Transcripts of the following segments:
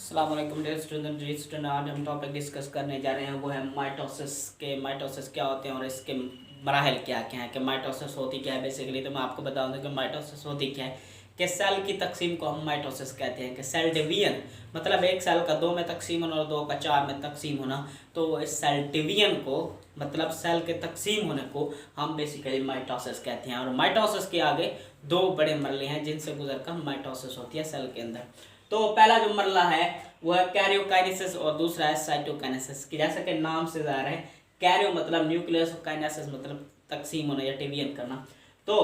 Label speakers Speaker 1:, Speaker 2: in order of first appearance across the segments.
Speaker 1: अस्सलाम वालेकुम dear student. आज हम टॉपिक डिस्कस करने जा रहे हैं, वो है माइटोसिस क्या होते हैं और इसके मराहल क्या क्या हैं। कि माइटोसिस होती क्या है बेसिकली, तो मैं आपको बता दूं कि माइटोसिस होती क्या है। कि सेल की तकसीम को हम माइटोसिस कहते हैं। कि सेल डिवीजन मतलब एक सेल का दो में तकसीम होना और दो का चार में तकसीम होना, तो इस सेल डिवीजन को मतलब सेल के तकसीम होने को हम बेसिकली माइटोसिस कहते हैं। और माइटोसिस के आगे दो बड़े मरले हैं जिनसे गुजरकर माइटोसिस होती है सेल के अंदर। तो पहला जो मरला है वो है कैरियोकाइनेसिस और दूसरा है साइटोकाइनेसिस। कि जैसा कि नाम से ज़ाहिर है, कैरियो मतलब न्यूक्लियस और काइनेसिस मतलब तकसीम होना या डिवीजन करना। तो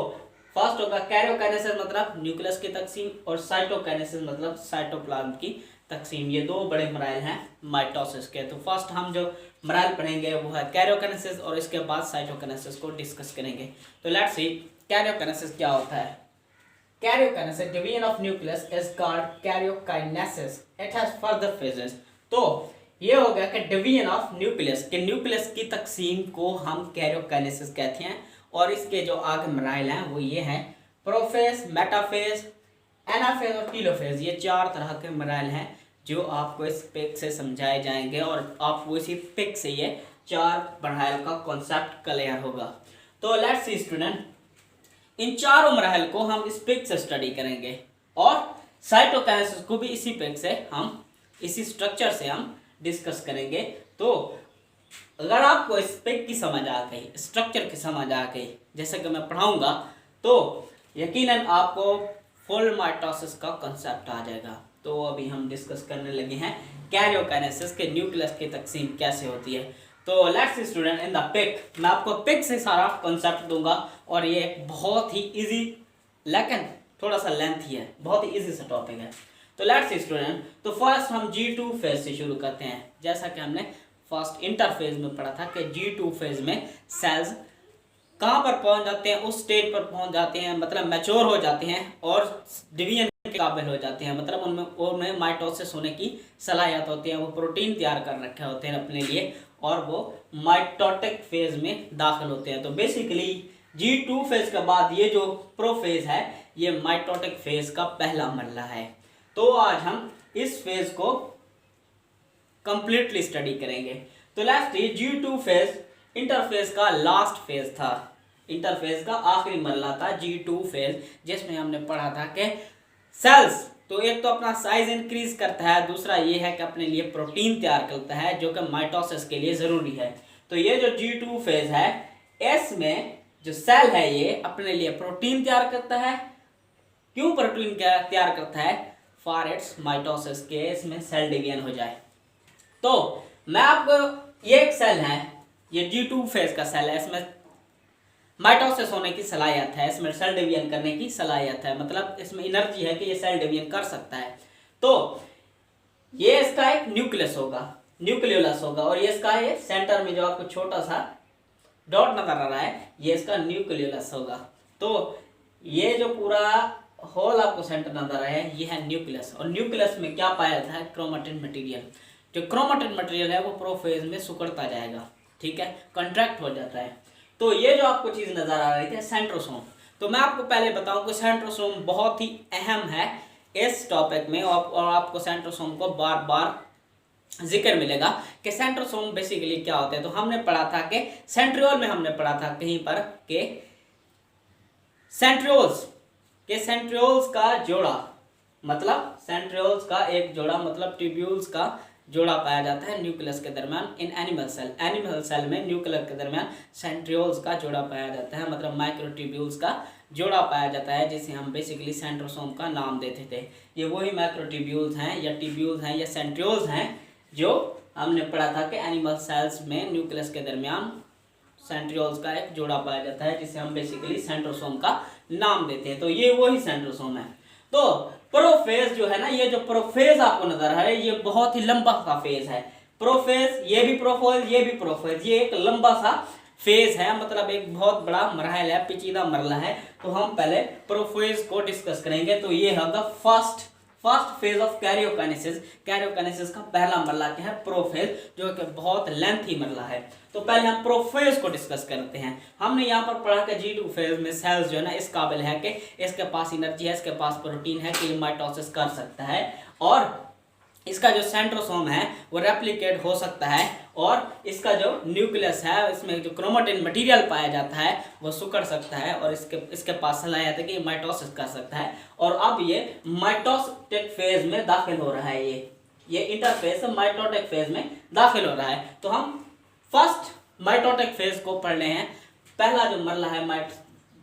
Speaker 1: फर्स्ट होगा कैरियोकाइनेसिस मतलब न्यूक्लियस की तकसीम और साइटोकाइनेसिस मतलब साइटोप्लाज्म की तकसीम। ये दो बड़े मराइल हैं माइटोसिस के। तो फर्स्ट हम जो मराइल पढ़ेंगे वो है कैरियोकाइनेसिस और इसके बाद साइटोकाइनेसिस को डिस्कस करेंगे। तो लेट्स सी कैरियोकाइनेसिस क्या होता है। Karyokinesis, division of nucleus is called karyokinesis. It has further phases. तो ये हो गया कि डिवीजन ऑफ न्यूक्लियस के न्यूक्लियस की तकसीम को हम कैरियोकाइनेसिस कहते हैं। और इसके जो आगे मराइल हैं वो ये हैं प्रोफेज, मेटाफेज, एनाफेज और टीलोफेज। ये चार तरह के मराइल हैं जो आपको इस पिक से समझाए जाएंगे और आपको इसी पिक से ये चार मराइल का कॉन्सेप्ट क्लियर होगा। तो लेट्स सी स्टूडेंट, इन चारों मराहल को हम इस पिक से स्टडी करेंगे और साइटोकाइनेसिस को भी इसी पिक से हम इसी स्ट्रक्चर से हम डिस्कस करेंगे। तो अगर आपको इस पिक की समझ आ गई, स्ट्रक्चर की समझ आ गई जैसे कि मैं पढ़ाऊंगा, तो यकीनन आपको फुल माइटोसिस का कंसेप्ट आ जाएगा। तो अभी हम डिस्कस करने लगे हैं कैरियोकाइनेसिस के न्यूक्लियस की तकसीम कैसे होती है। तो let's see student, in the pick मैं आपको पिक से सारा कॉन्सेप्ट दूंगा और ये एक बहुत ही इजी लेकिन थोड़ा सा लेंथी है, बहुत ही इजी सा टॉपिक है। तो लेट्स सी स्टूडेंट, तो फर्स्ट हम G2 फेज से शुरू करते हैं। जैसा कि हमने फर्स्ट इंटरफेज में पढ़ा था कि G2 फेज में सेल्स कहाँ पर पहुंच जाते हैं, उस स्टेज पर पहुंच जाते हैं, मतलब मैच्योर हो जाते हैं और डिवीजन के काबिल हो जाते हैं। मतलब उनमें माइटोसिस होने की सलाहियत होती है। वो प्रोटीन तैयार कर रखे होते हैं अपने लिए और वो माइटोटिक फेज में दाखिल होते हैं। तो बेसिकली G2 फेज के बाद ये जो प्रोफेज है ये माइटोटिक फेज का पहला मरला है। तो आज हम इस फेज को कंप्लीटली स्टडी करेंगे। तो लास्ट G2 फेज इंटरफेज का लास्ट फेज था, इंटरफेज का आखिरी मरला था G2 फेज, जिसमें हमने पढ़ा था कि सेल्स तो एक तो अपना साइज इंक्रीज करता है, दूसरा ये है कि अपने लिए प्रोटीन तैयार करता है जो कि माइटोसिस के लिए ज़रूरी है। तो ये जो G2 फेज है इसमें जो सेल है ये अपने लिए प्रोटीन तैयार करता है। क्यों प्रोटीन तैयार करता है? फॉर इट्स माइटोसिस के इसमें सेल डिवीजन हो जाए। तो मैं आपको ये एक सेल है, ये G2 फेज का सेल है, इसमें माइटोसिस होने की सलाहियत है, इसमें सेल डिवीजन करने की सलाहियत है, मतलब इसमें एनर्जी है कि ये सेल डिवीजन कर सकता है। तो ये इसका एक न्यूक्लियस होगा, न्यूक्लियोलस होगा और ये इसका ये सेंटर में जो आपको छोटा सा डॉट नजर आ रहा है ये इसका न्यूक्लियोलस होगा। तो ये जो पूरा होल आपको सेंटर नजर आ रहा है ये है न्यूक्लियस। और न्यूक्लियस में क्या पाया जाता है? Chromatin material. जो क्रोमेटिन मटेरियल है वो प्रोफेज में सिकुड़ता जाएगा, ठीक है, कंट्रैक्ट हो जाता है। तो ये जो आपको चीज नजर आ रही थी सेंट्रोसोम, तो मैं आपको पहले बताऊं कि सेंट्रोसोम बहुत ही अहम है इस टॉपिक में और आपको सेंट्रोसोम को बार बार जिक्र मिलेगा कि सेंट्रोसोम बेसिकली क्या होते हैं। तो हमने पढ़ा था कि सेंट्रियोल में हमने पढ़ा था कहीं पर कि सेंट्रियोल्स का जोड़ा मतलब सेंट्रियोल्स का एक जोड़ा मतलब ट्यूब्यूल्स का जोड़ा पाया जाता है न्यूक्लियस के दरमियान इन एनिमल सेल में न्यूक्लियर के दरमियान सेंट्रियोल्स का जोड़ा पाया जाता है, मतलब माइक्रोट्यूब्यूल्स का जोड़ा पाया जाता है जिसे हम बेसिकली सेंट्रोसोम का नाम देते थे। ये वही माइक्रोट्यूब्यूल्स हैं या ट्यूब्यूल्स हैं या सेंट्रियोल्स हैं जो हमने पढ़ा था कि एनिमल सेल्स में न्यूक्लियस के दरमियान सेंट्रियोल्स का एक जोड़ा पाया जाता है जिसे हम बेसिकली सेंट्रोसोम का नाम देते हैं। तो ये वही सेंट्रोसोम है। तो प्रोफेज जो है ना, ये जो प्रोफेज आपको नजर आ रहा है ये बहुत ही लंबा सा फेज है। प्रोफेज, ये भी प्रोफेज, ये भी प्रोफेज, ये एक लंबा सा फेज है, मतलब एक बहुत बड़ा मरहल है, पेचीदा मरला है। तो हम पहले प्रोफेज को डिस्कस करेंगे। तो ये होगा first phase of karyokinesis. Karyokinesis का पहला मरला क्या है? प्रोफेज, जो कि बहुत लेंथी मरला है। तो पहले हम प्रोफेज को डिस्कस करते हैं। हमने यहाँ पर पढ़ा कि G2 फेज में सेल्स जो है ना इस काबिल है कि इसके पास एनर्जी है, इसके पास प्रोटीन है कि माइटोसिस कर सकता है और इसका जो सेंट्रोसोम है वो रेप्लिकेट हो सकता है और इसका जो न्यूक्लियस है इसमें जो क्रोमेटिन मटेरियल पाया जाता है वो सिकुड़ सकता है और इसके पास चला जाता है कि माइटोसिस कर सकता है। और अब ये माइटोटिक फेज में दाखिल हो रहा है, ये इंटरफेस माइटोटिक फेज में दाखिल हो रहा है। तो हम फर्स्ट माइटोटिक फेज को पढ़ रहे हैं। पहला जो मरला है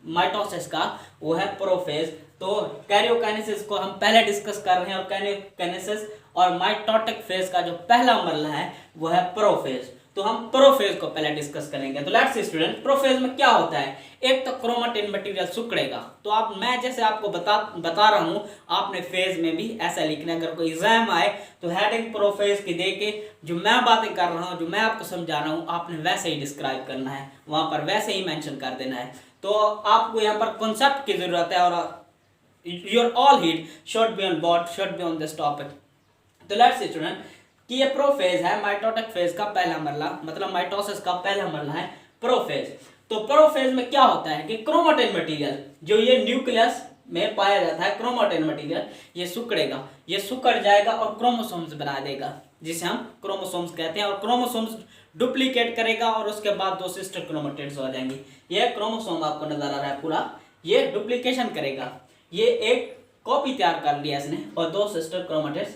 Speaker 1: माइटोसिस का वो है प्रोफेज। तो कैरियोकाइनेसिस को हम पहले डिस्कस कर रहे हैं और कैरियोकाइनेसिस और माइटोटिक फेज का जो पहला मरला है वो है प्रोफेज। तो हम प्रोफेज को पहले डिस्कस करेंगे। तो लेट्स सी स्टूडेंट, प्रोफेज में क्या होता है? एक तो क्रोमेटिन मटेरियल सिकुड़ेगा। तो आप मैं जैसे आपको बता रहा हूँ, आपने फेज में भी ऐसा लिखना है। अगर कोई एग्जाम आए तो हेडिंग प्रोफेज की दे के जो मैं बातें कर रहा हूँ, जो मैं आपको समझा रहा हूँ, आपने वैसे ही डिस्क्राइब करना है, वहां पर वैसे ही मेंशन कर देना है। तो आपको यहाँ पर कॉन्सेप्ट की जरूरत है और your all heed should be on board, should be on this topic. तो लेट्स सी स्टूडेंट कि ये प्रोफेज है, माइटोटिक फेज का पहला मरला, मतलब माइटोसिस का पहला मरला है प्रोफेज। तो प्रोफेज में क्या होता है कि क्रोमेटिन मटेरियल जो ये न्यूक्लियस में पाया जाता है, क्रोमेटिन मटेरियल ये सिकुड़ेगा, ये सिकुड़ जाएगा और क्रोमोसोम्स बना देगा, जिसे हम क्रोमोसोम्स कहते हैं। और क्रोमोसोम्स डुप्लीकेट करेगा और उसके बाद दो सिस्टर क्रोमेटिड्स हो जाएंगी। ये क्रोमोसोम आपको नजर आ रहा है पूरा, ये डुप्लीकेशन करेगा, ये एक कॉपी तैयार कर लिया इसने और दो सिस्टर क्रोमेटिड्स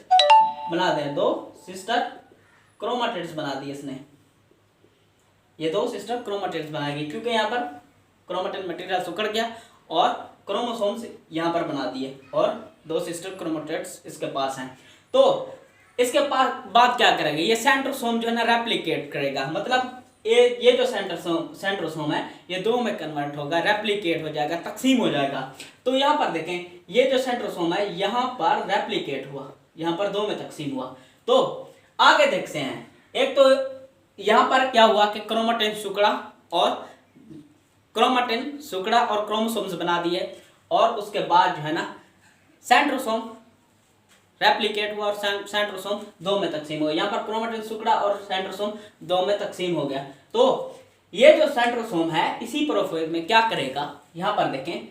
Speaker 1: बना दे, दो सिस्टर क्रोमेटिड्स बना दी इसने, ये दो सिस्टर क्रोमेटिड्स बनाएगी क्योंकि यहाँ पर क्रोमेटिन मटेरियल सिकुड़ गया और क्रोमोसोम्स यहाँ पर बना दिए और दो सिस्टर क्रोमेटिड्स इसके पास हैं। तो इसके बाद क्या करेंगे? ये सेंट्रोसोम जो है ना रेप्लिकेट करेगा, मतलब ये जो सेंट्रोसोम है ये दो में कन्वर्ट होगा, रेप्लिकेट हो जाएगा, तकसीम हो जाएगा। तो यहाँ पर देखें, ये जो सेंट्रोसोम है यहाँ पर रेप्लिकेट हुआ, यहाँ पर दो में तकसीम हुआ। तो आगे देखते हैं, एक तो यहाँ पर क्या हुआ कि क्रोमेटिन सिकुड़ा और क्रोमोसोम्स बना दिए और उसके बाद जो है ना सेंट्रोसोम रेप्लिकेट हुआ और सेंट्रोसोम दो में तकसीम हो गया। यहाँ पर क्रोमेटिन सिकुड़ा और सेंट्रोसोम दो में तकसीम हो गया। तो ये जो सेंट्रोसोम है इसी प्रोफेज में क्या करेगा? यहाँ पर देखें,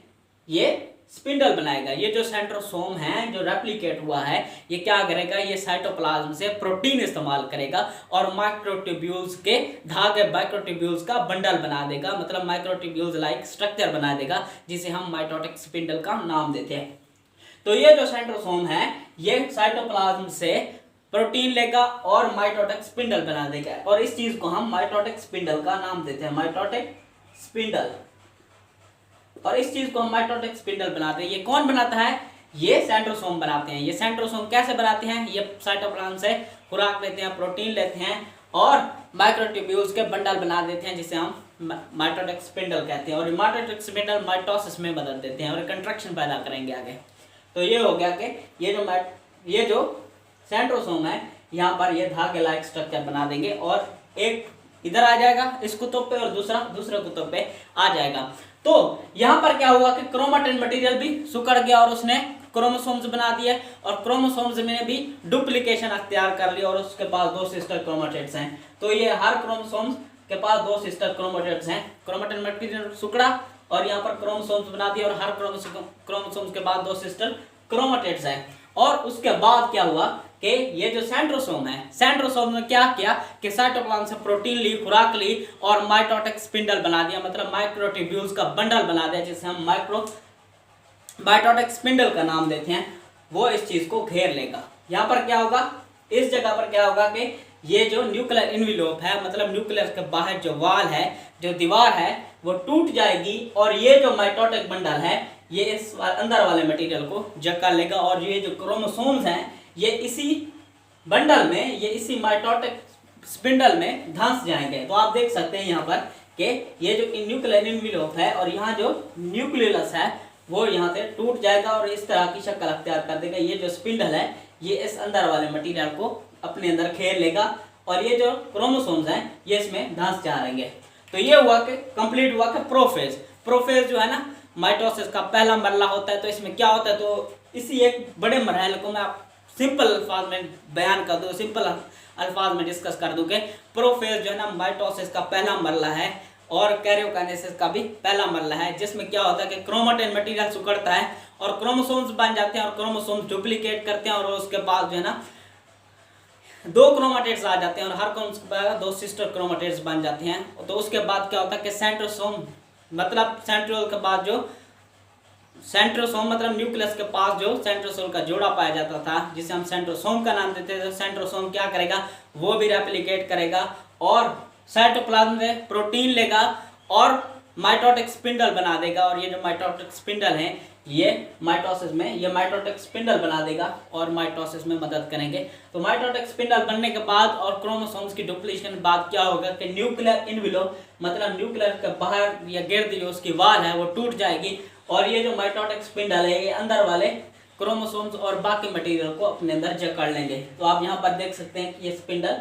Speaker 1: ये स्पिंडल बनाएगा। ये जो सेंट्रोसोम है जो रेप्लिकेट हुआ है ये क्या करेगा? ये साइटोप्लाज्म से प्रोटीन इस्तेमाल करेगा और माइक्रोट्यूब्यूल्स के धागे, माइक्रोट्यूब्यूल्स का बंडल बना देगा, मतलब माइक्रोट्यूब्यूल्स लाइक स्ट्रक्चर बना देगा, जिसे हम माइटोटिक स्पिंडल का नाम देते हैं। तो ये जो सेंट्रोसोम है ये साइटोप्लाज्म से प्रोटीन लेगा और माइटोटिक स्पिंडल बना देगा और इस चीज को हम माइटोटिक स्पिंडल का नाम देते हैं, माइटोटिक स्पिंडल। और इस चीज को हम माइटोटिक स्पिंडल बनाते हैं। ये कौन बनाता है? ये सेंट्रोसोम बनाते हैं। ये सेंट्रोसोम कैसे बनाते हैं? ये साइटोप्लाज्म से खुराक लेते हैं, प्रोटीन लेते हैं और माइक्रोट्यूब्यूल्स के बंडल बना देते हैं, जिसे हम माइटोटिक स्पिंडल कहते हैं। और माइटोटिक स्पिंडल माइटोसिस में बदल देते हैं और कंट्रैक्शन पैदा करेंगे आगे। तो ये हो गया कि ये जो सेंट्रोसोम है यहाँ पर ये धागे लाइक स्ट्रक्चर बना देंगे और एक इधर आ जाएगा इस कुतुब पे और दूसरे कुतुब पे आ जाएगा। तो यहाँ पर क्या हुआ कि क्रोमेटिन मटेरियल भी सिकुड़ गया और उसने क्रोमोसोम्स बना दिए और क्रोमोसोम्स में भी डुप्लीकेशन अख्तियार कर लिया और उसके पास दो सिस्टर क्रोमेटिड्स हैं। तो ये हर क्रोमोसोम्स के पास दो सिस्टर क्रोमेटिड्स हैं। क्रोमेटिन मटेरियल सिकुड़ा और यहाँ पर क्रोमोसोम्स बना दिए और हर क्रोमोसोम्स के बाद दो सिस्टर क्रोमेटिड्स हैं। और उसके बाद क्या हुआ कि ये जो सेंट्रोसोम है, सेंट्रोसोम ने क्या किया कि साइटोप्लाज्म से प्रोटीन ली, खुराक ली और माइटोटिक स्पिंडल बना दिया, मतलब माइक्रोट्यूब्यूल्स का बंडल बना दिया, जिसे हम माइटोटिक स्पिंडल का नाम देते हैं। वो इस चीज को घेर लेगा। यहाँ पर क्या होगा? इस जगह पर क्या होगा कि ये जो न्यूक्लियर इन्वेलप है, मतलब न्यूक्लियस के बाहर जो वाल है, जो दीवार है, वो टूट जाएगी और ये जो माइटोटिक बंडल है ये इस अंदर वाले मटेरियल को जकड़ लेगा और ये जो क्रोमोसोम्स हैं ये इसी बंडल में, ये इसी माइटोटिक स्पिंडल में धंस जाएंगे। तो आप देख सकते हैं यहाँ पर कि ये जो न्यूक्लियर इन्वेलप है और यहाँ जो न्यूक्लियस है वो यहाँ से टूट जाएगा और इस तरह की शक्ल अख्तियार कर देगा। ये जो स्पिंडल है ये इस अंदर वाले मटेरियल को अपने अंदर घेर लेगा और ये जो क्रोमोसोम्स हैं ये इसमें धंस जाएंगे। तो ये हुआ कि कंप्लीट हुआ कि प्रोफेज जो है ना माइटोसिस का पहला मरला होता है। तो इसमें क्या होता है? तो इसी एक बड़े मरहले को मैं आप सिंपल अल्फाज में बयान कर दूँ, सिंपल अल्फाज में डिस्कस कर दूँ कि प्रोफेज जो है ना माइटोसिस का पहला मरला है और कैरियोकाइनेसिस का भी पहला मरला है, जिसमें क्या होता है कि क्रोमेटिन मटेरियल सिकुड़ता है और क्रोमोसोम्स बन जाते हैं और क्रोमोसोम्स डुप्लीकेट करते हैं और उसके बाद जो है ना दो क्रोमाटिड्स आ जाते हैं और हर कौन से दो सिस्टर क्रोमाटिड्स बन जाते हैं। तो उसके बाद क्या होता है कि सेंट्रोसोम मतलब सेंट्रियोल के बाद जो सेंट्रोसोम मतलब न्यूक्लियस के पास जो सेंट्रोसोल का जोड़ा पाया जाता था जिसे हम सेंट्रोसोम का नाम देते थे, सेंट्रोसोम क्या करेगा, वो भी रेप्लिकेट करेगा और साइटोप्लाज्म में प्रोटीन लेगा और माइटोटिक स्पिंडल बना देगा। और ये जो माइटोटिक स्पिंडल है ये माइटोसिस में ये माइटोटिक स्पिंडल बना देगा और माइटोसिस में मदद करेंगे। तो माइटोटिक स्पिंडल बनने के बाद और क्रोमोसोम्स की डुप्लीशन के बाद क्या होगा कि न्यूक्लियर इनवेलप मतलब न्यूक्लियर के बाहर या गिर्द जो उसकी वाल है वो टूट जाएगी और ये जो माइटोटिक स्पिंडल है ये अंदर वाले क्रोमोसोम्स और बाकी मटेरियल को अपने अंदर जकड़ लेंगे। तो आप यहाँ पर देख सकते हैं कि ये स्पिंडल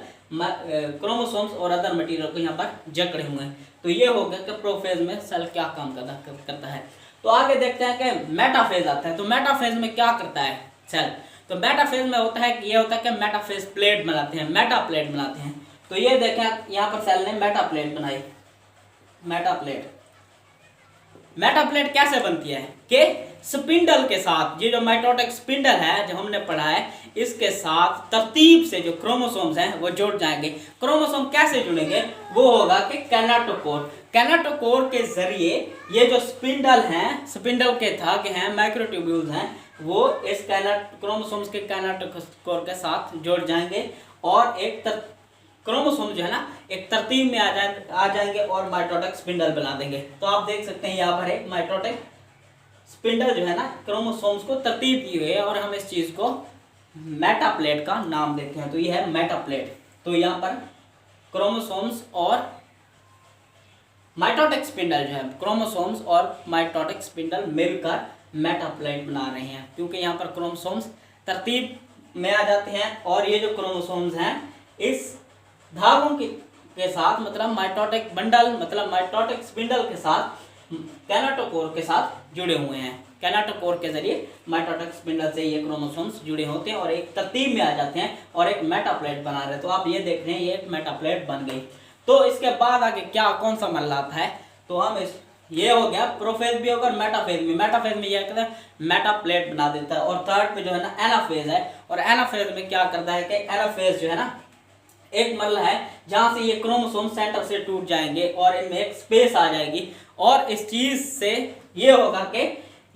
Speaker 1: क्रोमोसोम्स और अदर मटेरियल को यहाँ पर जकड़े हुए हैं। तो ये हो गया कि प्रोफेज में सेल क्या काम करता है। तो आगे देखते हैं कि मेटाफेज आता है। तो मेटाफेज में क्या करता है सेल, तो मेटाफेज में होता है कि ये होता है कि मेटाफेज प्लेट बनाते हैं, मेटा प्लेट बनाते हैं। तो ये देखें यहाँ पर सेल ने मेटा प्लेट बनाई। मेटा प्लेट कैसे बनती है कि स्पिंडल के साथ, ये जो माइटोटिक स्पिंडल है जो हमने पढ़ा है इसके साथ तरतीब से जो क्रोमोसोम्स हैं वो जुड़ जाएंगे। क्रोमोसोम कैसे जुड़ेंगे, वो होगा कि कैनाटोकोर के जरिए ये जो स्पिंडल हैं, स्पिंडल के धागे हैं, माइक्रोट्यूब्यूल्स हैं, वो इस क्रोमोसोम्स के कैनाटोकोर के साथ जुड़ जाएंगे और एक क्रोमोसोम जो है ना एक तरतीब में आ जाएंगे और माइटोटिक स्पिंडल बना देंगे। तो आप देख सकते हैं यहाँ पर एक माइटोटिक स्पिंडल जो है ना क्रोमोसोम्स को तरतीब की हुई है और हम इस चीज को मेटाप्लेट का नाम देते हैं। तो ये है मेटाप्लेट। तो यहाँ पर क्रोमोसोम्स और माइटोटिक स्पिंडल जो है, क्रोमोसोम्स और माइटोटिक स्पिंडल मिलकर मेटाप्लेट बना रहे हैं क्योंकि यहाँ पर क्रोमोसोम्स तरतीब में आ जाते हैं और ये जो क्रोमोसोम्स हैं इस धागों के साथ मतलब माइटोटिक बंडल मतलब माइटोटिक स्पिंडल के साथ कैनाटोकोर के साथ जुड़े हुए हैं। कैनाटोकोर के जरिए माइटोटिक स्पिंडल से ये क्रोमोसोम्स जुड़े होते हैं और एक तरतीब में आ जाते हैं और एक मेटाप्लेट बना रहे हैं। तो आप ये देख रहे हैं ये एक मेटाप्लेट बन गई। तो इसके बाद आगे क्या कौन सा मरला आता है, तो हम ये हो गया प्रोफेज भी होगा और मेटाफेज में। मेटाफेज में ये कहता है मेटाप्लेट बना देता है और थर्ड पे जो है ना एनाफेज है और एनाफेज में क्या करता है कि एनाफेज जो है ना एक मरला है जहां से ये क्रोमोसोम सेंटर से टूट जाएंगे और इनमें एक स्पेस आ जाएगी और इस चीज से ये होगा कि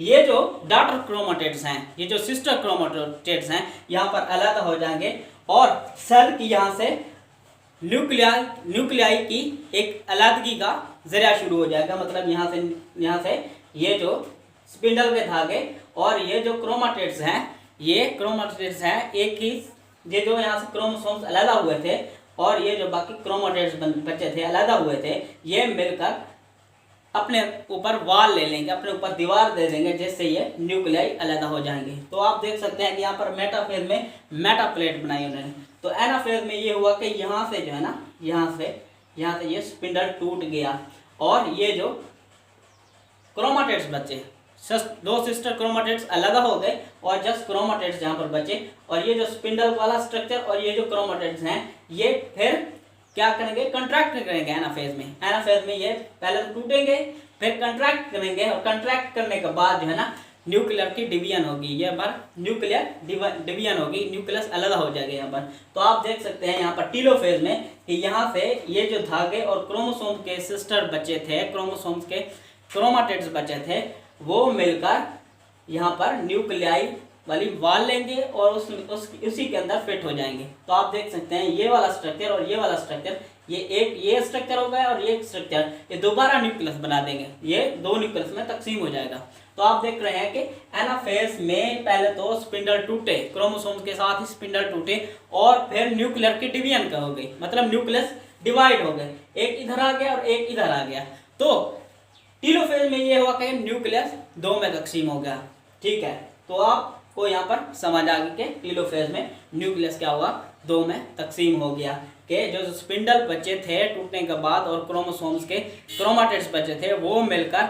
Speaker 1: ये जो डॉटर क्रोमाटिड्स हैं, ये जो सिस्टर क्रोमाटिड्स हैं यहाँ पर अलग हो जाएंगे और सेल की यहाँ से न्यूक्लियाई की एक अलगगी का जरिया शुरू हो जाएगा। मतलब यहाँ से ये जो स्पिंडल के धागे और ये जो क्रोमाटिड्स हैं एक ही, ये जो यहाँ से क्रोमोसोम्स अलग हुए थे और ये जो बाकी क्रोमाटिड्स बचे थे अलग हुए थे, ये मिलकर अपने ऊपर वाल ले लेंगे, अपने ऊपर दीवार दे देंगे जिससे ये न्यूक्लियाई अलग हो जाएंगे। तो आप देख सकते हैं कि यहाँ पर मेटाफेज में मेटाप्लेट बनाई उन्होंने। तो एनाफेज में ये हुआ कि यहाँ से जो है ना यहाँ से ये स्पिंडल टूट गया और ये जो क्रोमाटिड्स बचे, दो सिस्टर क्रोमाटिड्स अलग हो गए और जस्ट क्रोमाटिड्स यहाँ पर बचे और ये जो स्पिंडल वाला स्ट्रक्चर और ये जो क्रोमाटिड्स हैं ये फिर क्या करेंगे, कंट्रैक्ट करेंगे एनाफेज में। एनाफेज में ये पहले तो टूटेंगे फिर कंट्रैक्ट करेंगे और कंट्रैक्ट करने के बाद जो है ना न्यूक्लियर की डिवीजन होगी, ये बार न्यूक्लियर डिवीजन होगी, न्यूक्लियस अलग हो जाएगा यहाँ पर। तो आप देख सकते हैं यहाँ पर टीलोफेज में कि यहाँ से ये जो धागे और क्रोमोसोम के सिस्टर बचे थे, क्रोमोसोम्स के क्रोमाटिड्स बचे थे, वो मिलकर यहाँ पर न्यूक्लियाई वाली वाल लेंगे और उसी के अंदर फिट हो जाएंगे। तो आप देख सकते हैं ये वाला स्ट्रक्चर और ये वाला स्ट्रक्चर, ये स्ट्रक्चर होगा और ये स्ट्रक्चर, ये दोबारा न्यूक्लियस बना देंगे, ये दो न्यूक्लियस में तकसीम हो जाएगा। तो आप देख रहे हैं कि एनाफेज में पहले तो स्पिंडल टूटे, क्रोमोसोम्स के साथ ही स्पिंडल टूटे और फिर न्यूक्लियर की डिवीजन हो गई, मतलब न्यूक्लियस डिवाइड हो गए, एक इधर आ गया और एक इधर आ गया। तो टीलोफेज में ये हुआ कि न्यूक्लियस दो में तकसीम हो गया। ठीक है, तो आपको यहाँ पर समझ आ गई कि टीलोफेज में न्यूक्लियस क्या हुआ, दो में तकसीम हो गया कि जो स्पिंडल बचे थे टूटने के बाद और क्रोमोसोम्स के क्रोमाटिड्स बचे थे वो मिलकर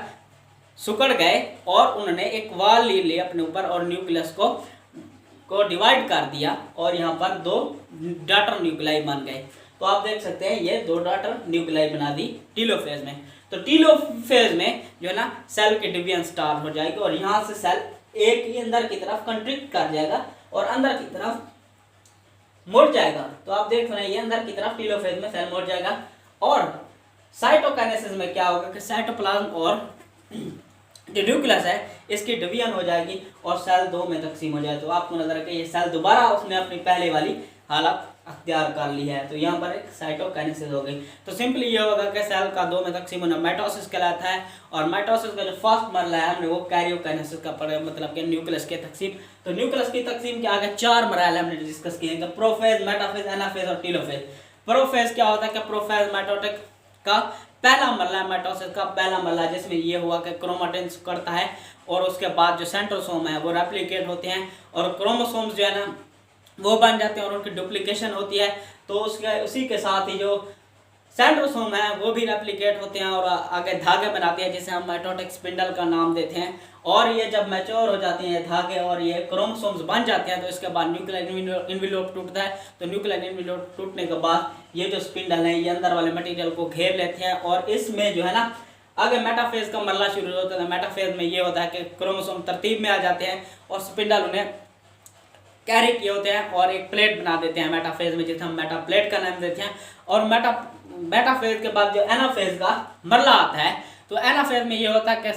Speaker 1: सुकड़ गए और उन्होंने एक वाल ले लिया अपने ऊपर और न्यूक्लियस को डिवाइड कर दिया और यहाँ पर दो डॉटर न्यूक्लियाई बन गए। तो आप देख सकते हैं ये दो डॉटर न्यूक्लियाई बना दी टीलोफेज में। तो टीलोफेज में जो है ना सेल की डिवीजन स्टार्ट हो जाएगी और यहाँ से सेल एक ही अंदर की तरफ कंट्रिक्ट कर जाएगा और अंदर की तरफ मुड़ जाएगा। तो आप देख रहे हैं ये अंदर की तरफ टीलोफेज में सेल मुड़ जाएगा। और साइटोकाइनेसिस में क्या होगा कि साइटोप्लाज्म और जो न्यूक्लियस है इसकी डिवीजन हो जाएगी और सेल दो में तकसीम हो जाए। तो आपको नजर है कि ये सेल दोबारा उसने अपनी पहले वाली हालत अख्तियार कर ली है। तो यहाँ पर एक साइटोकाइनेसिस हो गई। तो सिंपली ये होगा कि सेल का दो में तकसीम होना माइटोसिस कहलाता है। और माइटोसिस का जो फर्स्ट मरला है हमने वो कैरियोकाइनेसिस का पढ़ा, मतलब कि न्यूक्लियस की तकसीम। तो न्यूक्लियस की तकसीम के आगे 4 मराहल हमने डिस्कस किए हैं, प्रोफेज, मेटाफेज, एनाफेज और टीलोफेज। प्रोफेज क्या होता है कि प्रोफेज माइटोटिक का पहला मरला है, माइटोसिस का पहला मरला, जिसमें ये हुआ कि क्रोमेटिन करता है और उसके बाद जो सेंट्रोसोम है वो रेप्लिकेट होते हैं और क्रोमोसोम्स जो है ना वो बन जाते हैं और उनकी डुप्लीकेशन होती है। तो उसके उसी के साथ ही जो सेंट्रोसोम है वो भी रेप्लिकेट होते हैं और आगे धागे बनाते हैं जिसे हम माइटोटिक स्पिंडल का नाम देते हैं। और ये जब मैच्योर हो जाते हैं धागे और ये क्रोमोसोम्स बन जाते हैं तो इसके बाद न्यूक्लियर इन्वेलप टूटता है। तो न्यूक्लियर इन्वेलप टूटने के बाद ये जो स्पिंडल है ये अंदर वाले मटेरियल को घेर लेते हैं और इसमें जो है ना आगे मेटाफेज का मरला शुरू होता है। मेटाफेज में ये होता है कि क्रोमोसोम तरतीब में आ जाते हैं और स्पिंडल उन्हें कैरी किए होते हैं और एक प्लेट बना देते हैं मेटाफेज में, जिसे हम मेटा प्लेट का नाम देते हैं। और मेटाफेज के बाद जो एनाफेज का मरला आता है तो एनाफेज में ये होता है कि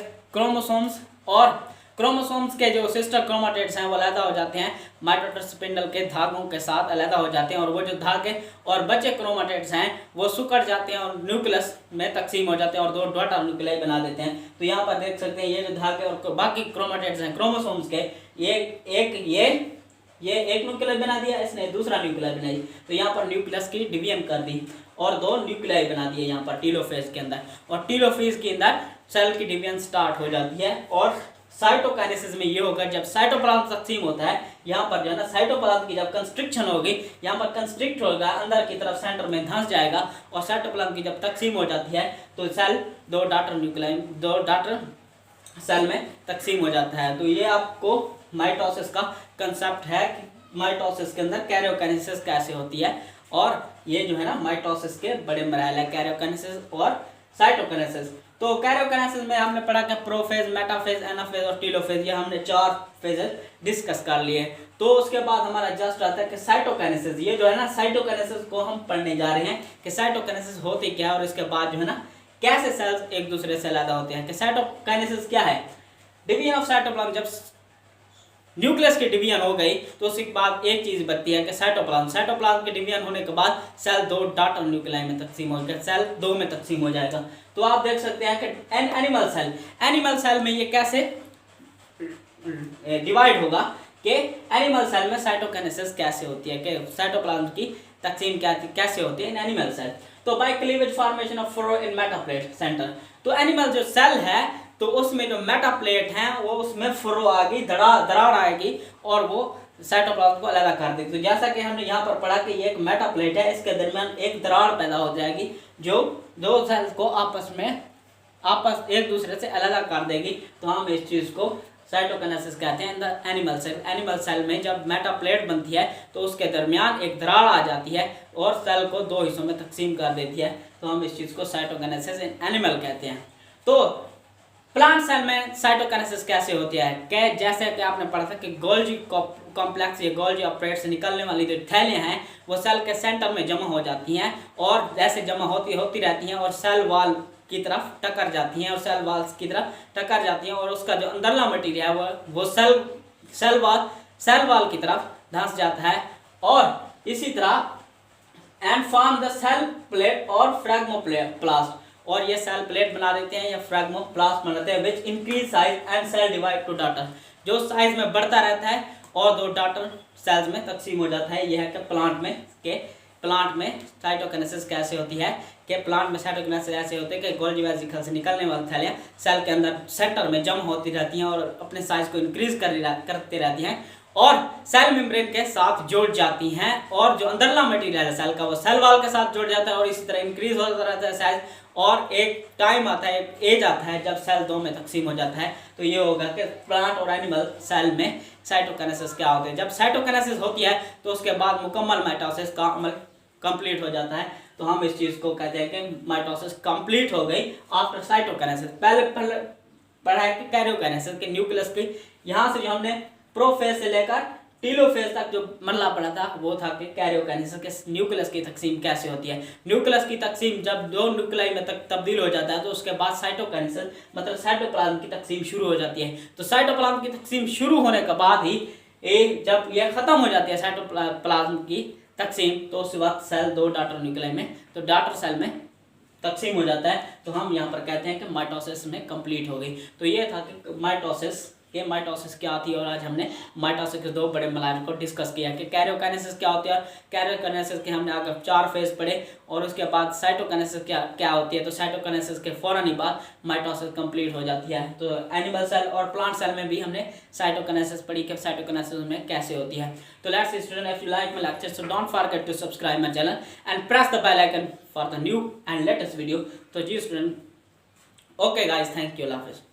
Speaker 1: क्रोमोसोम्स के जो सिस्टर क्रोमेटिड्स हैं वो अलहदा हो जाते हैं, माइटोटिक स्पिंडल के धागों के साथ अलहदा हो जाते हैं और वो जो धागे और बचे क्रोमेटिड्स हैं वो सुकड़ जाते हैं और न्यूक्लियस में तकसीम हो जाते हैं और 2 डॉटर न्यूक्लियाई बना देते हैं। तो यहाँ पर देख सकते हैं ये जो धागे और बाकी क्रोमेटिड्स हैं क्रोमोसोम्स के, ये एक न्यूक्लियस बना दिया, इसने दूसरा न्यूक्लियस बनाई। तो यहाँ पर न्यूक्लियस की डिवीजन कर दी और 2 न्यूक्लियाई बना दिए यहाँ पर टीलोफेज के अंदर। और टीलोफेज के अंदर सेल की डिवीजन स्टार्ट हो जाती है। और साइटोकाइनेसिस में ये होगा जब साइटोप्लाज्म तकसीम होता है, यहाँ पर जो है ना साइटोप्लाज्म की जब कंस्ट्रिक्शन होगी, यहाँ पर कंस्ट्रिक्ट होगा अंदर की तरफ सेंटर में धंस जाएगा और साइटोप्लाज्म की जब तकसीम हो जाती है तो सेल 2 डॉटर सेल में तकसीम हो जाता है। तो ये आपको माइटोसिस का कंसेप्ट है कि माइटोसिस के अंदर कैरियोकाइनेसिस कैसे होती है। और ये जो है ना माइटोसिस के बड़े मराहल है, कैरियोकाइनेसिस और साइटोकाइनेसिस। तो कैरियोकाइनेसिस में हमने पढ़ा कि प्रोफेज, मेटाफेज, एनाफेज और टीलोफेज, ये हमने 4 फेजेस डिस्कस कर लिए। तो उसके बाद हमारा जस्ट आता है कि साइटोकाइनेसिस। ये जो है ना साइटोकाइनेसिस को हम पढ़ने जा रहे हैं कि साइटोकाइनेसिस होती क्या है और इसके बाद जो है ना कैसे सेल्स एक दूसरे से अलग होते हैं। कि साइटोकाइनेसिस क्या है? Division of cytoplasm. जब न्यूक्लियस की डिवीजन हो गई तो उसके बाद एक चीज बनती है कि साइटोप्लाज्म के डिवीजन होने के बाद सेल 2 डॉटर न्यूक्लियाई में तकसीम हो गया, सेल 2 में तकसीम हो जाएगा। तो आप देख सकते हैं कि एनिमल सेल में ये कैसे डिवाइड होगा कि एनिमल सेल में साइटोकाइनेसिस कैसे होती है, कि साइटोप्लाज्म की तकसीम कैसे होती है इन एनिमल सेल। तो by cleavage formation of furrow in metaplate centre. तो एनिमल जो सेल है तो उसमें जो मेटाप्लेट है वो उसमें फरो आ गई, दरार आएगी और वो साइटोप्लाज्म को अलग कर देगी। तो जैसा कि हमने यहाँ पर पढ़ा कि ये एक मेटाप्लेट है, इसके दरमियान एक दरार पैदा हो जाएगी जो 2 सेल्स को आपस एक दूसरे से अलग कर देगी। तो हम इस चीज को साइटोकाइनेसिस कहते हैं। द एनिमल सेल में जब मेटाप्लेट बनती है तो उसके दरमियान एक दरार आ जाती है और सेल को 2 हिस्सों में तकसीम कर देती है। तो हम इस चीज को साइटोकाइनेसिस इन एनिमल कहते हैं। तो प्लांट सेल में साइटोकाइनेसिस कैसे होती है? कि जैसे कि आपने पढ़ा था कि गोल्जी कॉम्प्लेक्स, ये गोल्जी ऑपरेट से निकलने वाली जो थैलियां हैं वो सेल के सेंटर में जमा हो जाती हैं और जैसे जमा होती रहती हैं और सेल वॉल की तरफ टकर जाती हैं और सेल वॉल्स की तरफ टकर जाती हैं और उसका जो अंदरला मटेरियल है वो सेल वॉल की तरफ धंस जाता है। और इसी तरह and form the cell plate और फ्रैग्मोप्लास्ट, और ये सेल प्लेट बना देते हैं या फ्रैग्मोप्लास्ट बनाते हैं, which increase size and cell divide to daughter, जो साइज में बढ़ता रहता है और 2 डॉटर सेल्स में तकसीम हो जाता है। यह है कि प्लांट में साइटोकाइनेसिस कैसे होती है। कि प्लांट में साइटोकाइनेसिस ऐसे होते हैं कि गोल्गी वेसिकल से निकलने वाली थैलियाँ सेल के अंदर सेंटर में जमा होती रहती हैं और अपने साइज को इंक्रीज करते रहती हैं और सेल मेम्ब्रेन के साथ जुड़ जाती हैं और जो अंदरला मटेरियल है सेल का वो सेल वॉल के साथ जुड़ जाता है और इसी तरह इंक्रीज होता रहता है साइज। और एक टाइम आता है, एक एज आता है जब सेल 2 में तकसीम हो जाता है। तो ये होगा कि प्लांट और एनिमल सेल में साइटोकाइनेसिस क्या होते हैं। जब साइटोकाइनेसिस होती है तो उसके बाद मुकम्मल माइटोसिस का अमल कंप्लीट हो जाता है। तो हम इस चीज को कहते हैं कि माइटोसिस कंप्लीट हो गई आफ्टर साइटोकाइनेसिस। पहले पढ़ा है कि कैरियोकाइनेसिस के न्यूक्लियस की यहाँ से जो हमने प्रोफेज से लेकर टीलोफेज तक जो मरला पड़ा था वो था कि कैरियोकाइनेसिस के न्यूक्लियस की तकसीम कैसे होती है। न्यूक्लियस की तकसीम जब दो न्यूक्लियाई में तक तब्दील हो जाता है तो उसके बाद साइटोकाइनेसिस मतलब साइटोप्लाज्म की तकसीम शुरू हो जाती है। तो साइटोप्लाज्म की तकसीम शुरू होने के बाद ही जब यह खत्म हो जाती है साइटोप्लाज्म की तकसीम, तो उस वक्त सेल दो डॉटर न्यूक्लियाई में, तो डॉटर सेल में तकसीम हो जाता है। तो हम यहाँ पर कहते हैं कि माइटोसिस में कंप्लीट हो गई। तो ये था कि माइटोसिस क्या होती है, और आज हमने माइटोसिस के दो बड़े मलाइल को डिस्कस किया कि कैरियोकाइनेसिस क्या होती है। और कैरियोकाइनेसिस के हमने आगे 4 फेज पढ़े, और उसके बाद साइटोकाइनेसिस क्या होती है। तो साइटोकाइनेसिस के फौरन ही बाद माइटोसिस कंप्लीट हो जाती है। तो एनिमल सेल और प्लांट सेल में भी हमने साइटोकाइनेसिस पढ़ी कि साइटोकाइनेसिस में कैसे होती है। तो let's see student, if you like my lecture so don't forget to subscribe my channel and press the bell icon for the new and latest video. तो जी student, okay guys, thank you, अल्लाह हाफिज़।